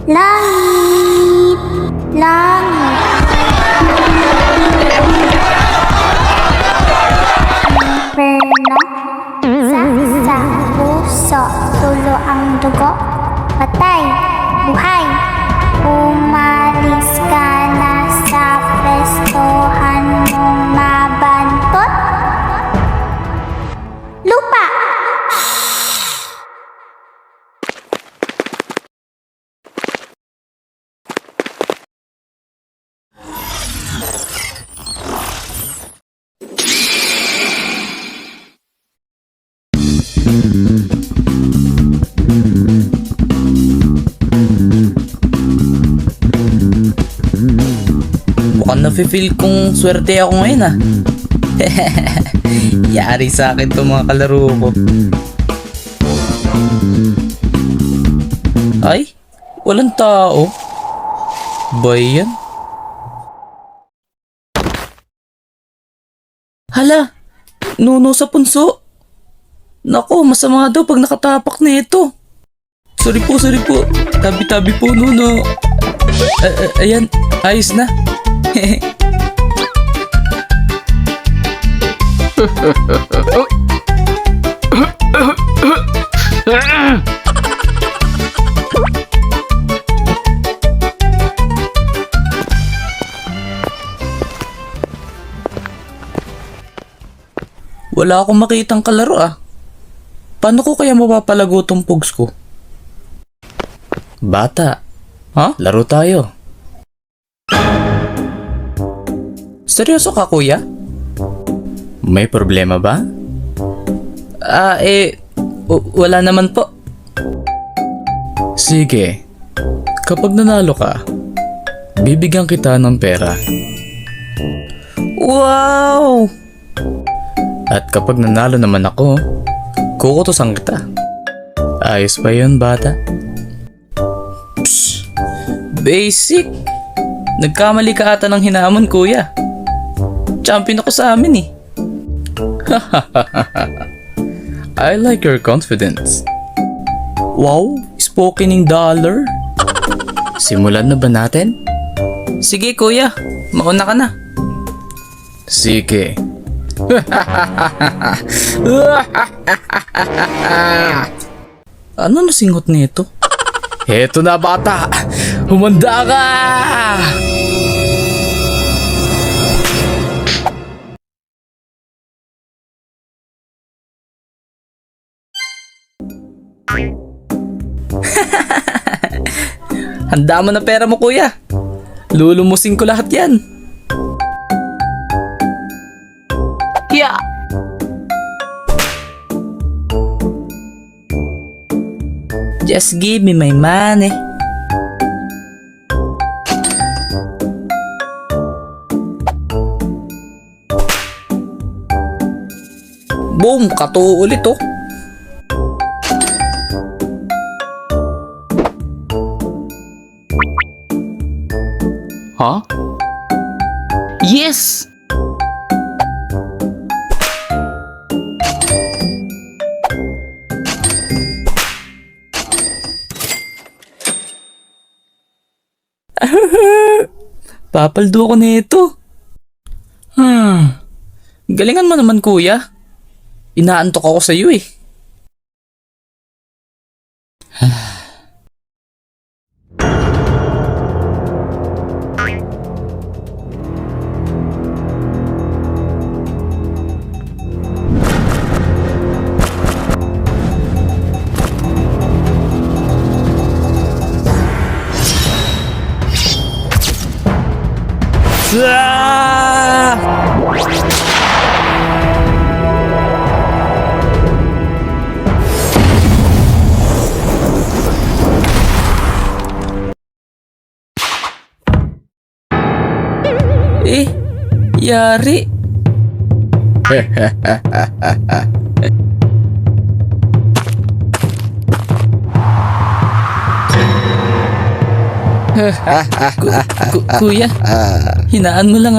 Langit, langit. Inferno, saksak, puso, tulo ang dugo. Patay, buhay, umalis ka na sa pwestohan mong mabantot. Lupa! Mukhang nafe-feel kong swerte ako ngayon ah. Yari sa akin to mga kalaro ko. Ay, walang tao. Ba yan? Hala, nuno sa punso. Nako, masama daw pag nakatapak na ito. Sorry po. Tabi-tabi po, nuno. Ayan, ayos na. Wala akong makitang kalaro ah. Paano ko kaya mapapalago tong pugs ko? Bata, laro tayo. Seryoso ka kuya? May problema ba? Wala naman po. Sige, kapag nanalo ka, bibigyan kita ng pera. Wow! At kapag nanalo naman ako, kukutusan kita. Ayos ba yun, bata? Psst, basic! Nagkamali ka ata ng hinamon, kuya. Champion ako sa amin eh. I like your confidence. Wow, spokening dollar. Simulan na ba natin? Sige kuya, mauna ka na. Sige. Ano nasingot nito? Heto na bata, humanda ka! Handa mo na pera mo kuya. Lulumusin ko lahat yan. Yeah. Just give me my money. Boom! Katuo ulit oh. Huh? Yes! Papaldo ako nito. Galingan mo naman kuya. Inaantok ako sa iyo eh. Yari. Kuya, hinaan mo lang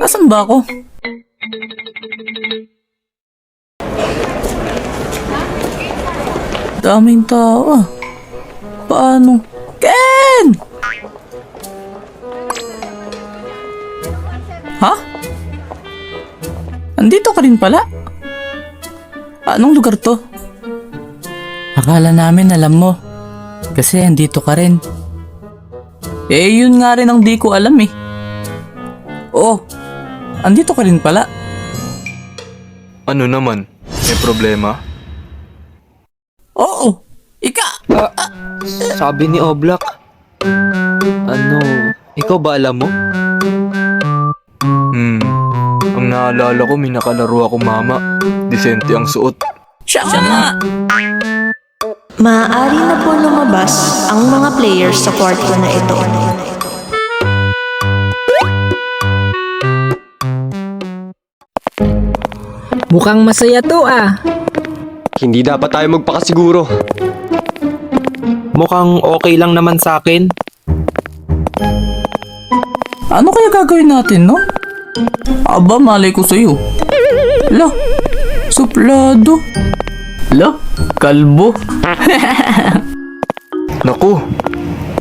Asan ba ako? Daming tao ah. Paano? Ken! Ha? Andito ka rin pala? Anong lugar to? Akala namin alam mo. Kasi andito ka rin. Eh yun nga rin ang di ko alam eh. Oh, andito ka rin pala. Ano naman? May problema? Oo, ika! Sabi ni Oblak. Ano, ikaw ba alam mo? Ang naalala ko may nakalaro ako mama. Disente ang suot. Siya nga! Maaari na po lumabas ang mga players sa kwarto na ito. Mukhang masaya to ah. Hindi dapat tayo magpakasiguro. Mukhang okay lang naman sa akin. Ano kaya gagawin natin, no? Aba, malay ko sa'yo. La, suplado. La, kalbo. Naku,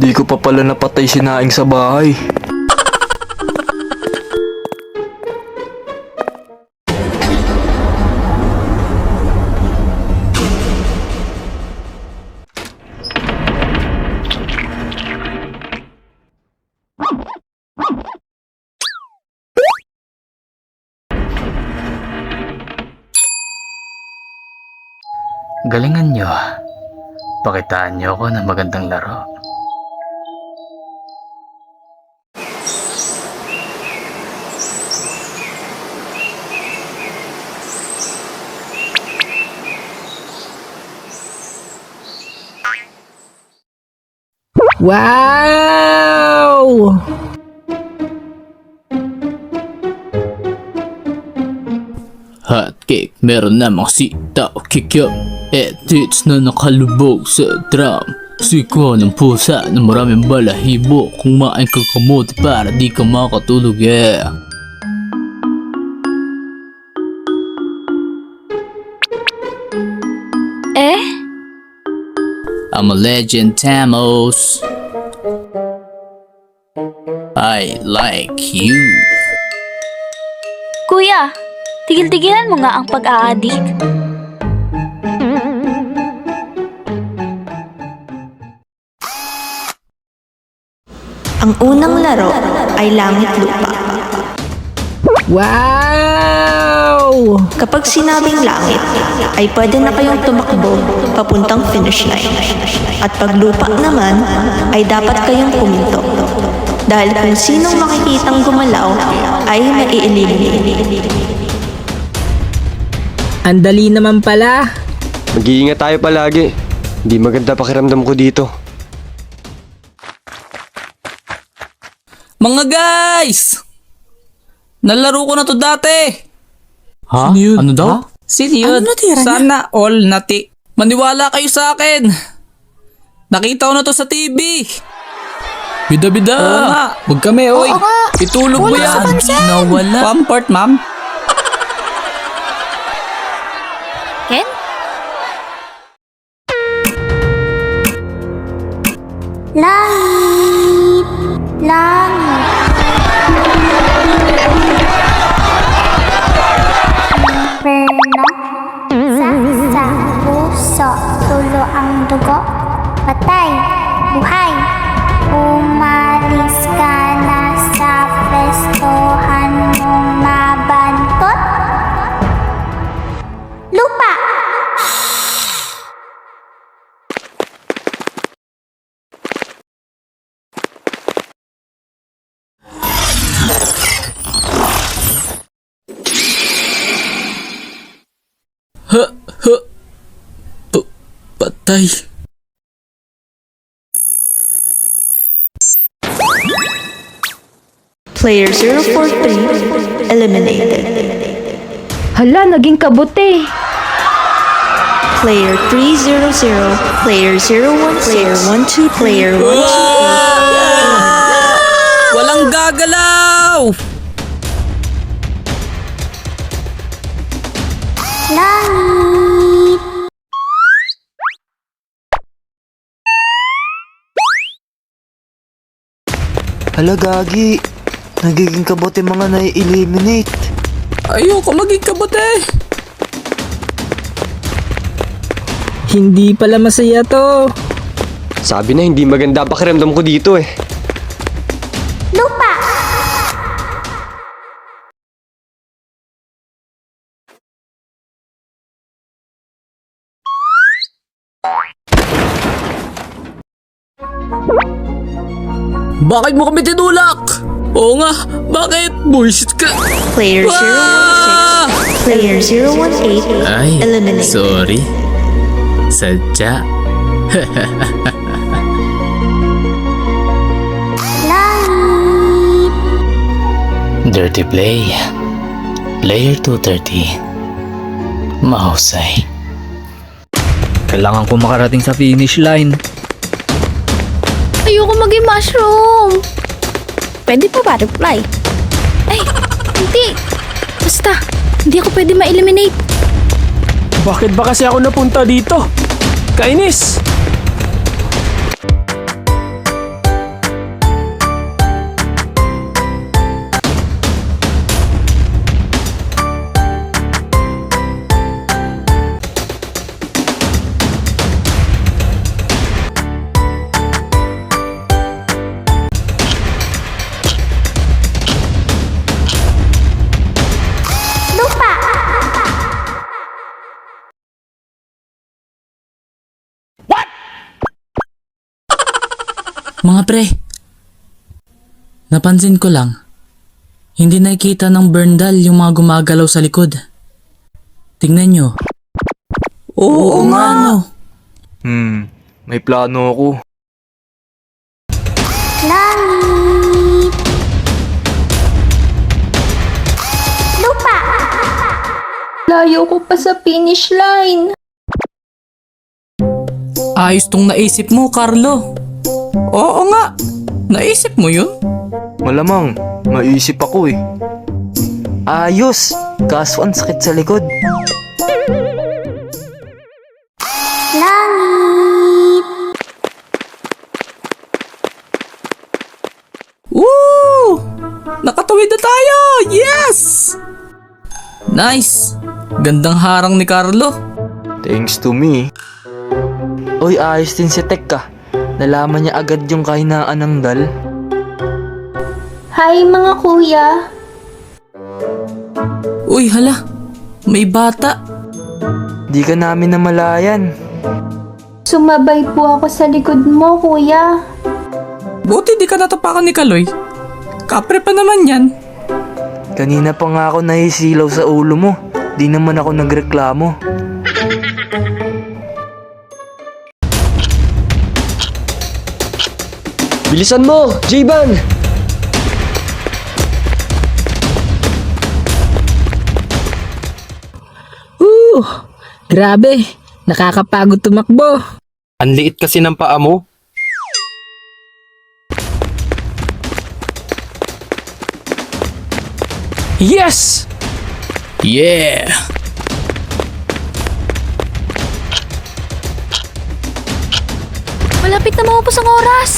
di ko pa pala napatay si Naing sa bahay. Galingan nyo. Pakitaan nyo ako ng magandang laro. Wow! Hotcake, meron namang sitaw, kikyam. Edits na nakalubog sa drum. Siko ng pusa na maraming balahibo. Kumain ka kamote para di ka makatulog, yeah. I'm a legend, Tamos. I like you. Kuya, tigil-tigilan mo nga ang pag-aadik. Ang unang laro ay Langit Lupa. Wow! Kapag sinabing langit, ay pwede na kayong tumakbo papuntang finish line. At pag lupa naman, ay dapat kayong puminto. Dahil kung sinong makikitang gumalaw, ay mai-eliminate. Ang dali naman pala. Mag-iingat tayo palagi. Hindi maganda pakiramdam ko dito. Mga guys! Nalaro ko na to dati! Ha? Sino yun? Ano daw? Ha? Sino yun? Ano natira niya? Sana all nati. Maniwala kayo sa akin! Nakita ko na to sa TV! Bida-bida! Oo nga. Huwag kami, oy. Oo nga. Itulog mo Wala yan! sa pansin. Nawala. Pamport, ma'am. Ken? Langit, langit. Inferno, sa puso, tulo ang dugo. Patay, buhay. Umalis ka na sa pwestohan mong mabantot. Lupa! Ha, ha. Patay. Player 043 eliminated. Hala, naging kabote. Player 300, player 016, player 12, player 128. Walang gagalaw! Langit. Hala, Gagi. Nagiging kabote mga nai-eliminate. Ayoko maging kabote. Hindi pala masaya to. Sabi na hindi maganda pakiramdam ko dito eh. Lupa. Bakit mo kami tinulak? Oo nga, bakit? Bullshit ka. Player 016, Ah! player 018, Ay, eliminated. sorry. Sadya. Langit. Dirty play. Player 230. Mahusay. Kailangan ko makarating sa finish line. Ayoko maging mushroom. Pwede pa butterfly? Ay, hindi. Basta, hindi ako pwede ma-eliminate. Bakit ba kasi ako napunta dito? Kainis! Lupa. Mga pre, napansin ko lang, hindi nakikita ng Berndal yung mga gumagalaw sa likod. Tingnan nyo. Oo nga no. May plano ako. Langit. Lupa. Layo ko pa sa finish line. Ayos tong naisip mo, Carlo. Oo nga, naisip mo yun? Malamang, maisip ako eh. Ayos! Kaso ang sakit sa likod. Langit. Woo! Nakatawid na tayo! Yes! Nice! Gandang harang ni Carlo. Thanks to me. Uy, ayos din si Tekka. Nalaman niya agad yung kahinaan ng dal. Hi mga kuya. Uy, hala. May bata. Di ka namin namalayan. Sumabay po ako sa likod mo kuya. Buti di ka natapakan ni Kaloy. Kapre pa naman yan. Kanina pa nga ako nahisilaw sa ulo mo. Di naman ako nagreklamo. Bilisan mo, J-Ban! Grabe, nakakapagod tumakbo. Ang liit kasi ng paa mo. Yes! Yeah! Malapit na maupos ang oras.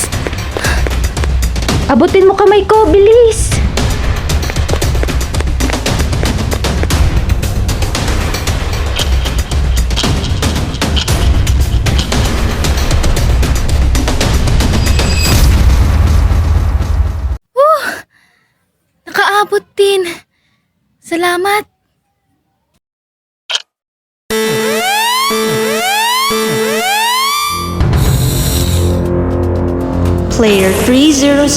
Abutin mo kamay ko, bilis. Nakaabot din. Salamat. Player 300,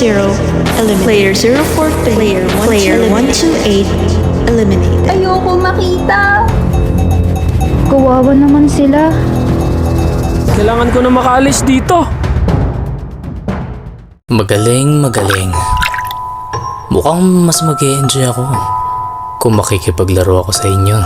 eliminated. Player 043, player 128, eliminated. Ayoko makita. Kawawa naman sila. Kailangan ko na makaalis dito. Magaling, magaling. Mukhang mas mag-e-enjoy ako kung makikipaglaro ako sa inyo.